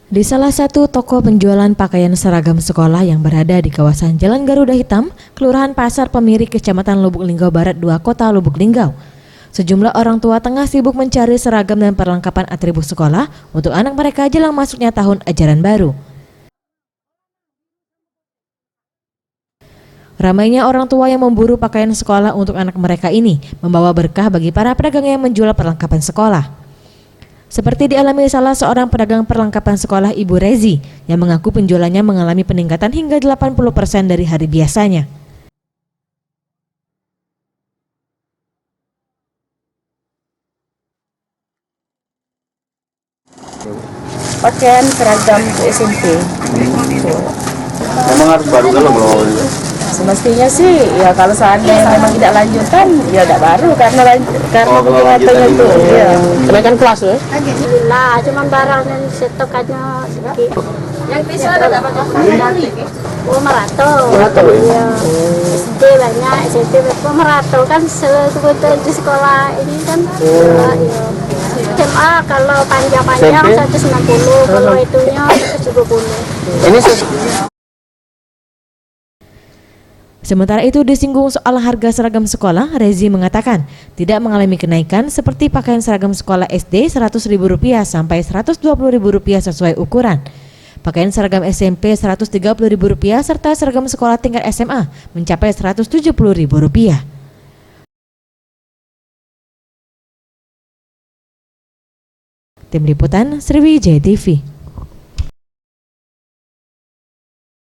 Di salah satu toko penjualan pakaian seragam sekolah yang berada di kawasan Jalan Garuda Hitam, Kelurahan Pasar Pemiri, Kecamatan Lubuk Linggau Barat 2, Kota Lubuk Linggau. Sejumlah orang tua tengah sibuk mencari seragam dan perlengkapan atribut sekolah untuk anak mereka jelang masuknya tahun ajaran baru. Ramainya orang tua yang memburu pakaian sekolah untuk anak mereka ini membawa berkah bagi para pedagang yang menjual perlengkapan sekolah. Seperti dialami salah seorang pedagang perlengkapan sekolah, Ibu Rezi, yang mengaku penjualannya mengalami peningkatan hingga 80% dari hari biasanya. Pakaian seragam SMP. Memang harus baru kalau Semestinya sih ya kalau seandainya memang tidak lanjutan ya tidak baru karena penguatannya itu ya. kenaikan kelas ya? Alhamdulillah, cuman barang yang stokannya sedikit. Yang bisa ada berapa? Oh, Merato. Iya. SD banyak, SMP berapa Merato kan sebutan di sekolah ini kan. Iya. SMA kalau panjang-panjang 190, kalau itunya 170. Ini Sementara itu disinggung soal harga seragam sekolah, Rezi mengatakan tidak mengalami kenaikan seperti pakaian seragam sekolah SD Rp100.000 sampai Rp120.000 sesuai ukuran. Pakaian seragam SMP Rp130.000 serta seragam sekolah tingkat SMA mencapai Rp170.000. Tim Liputan Sriwijaya TV.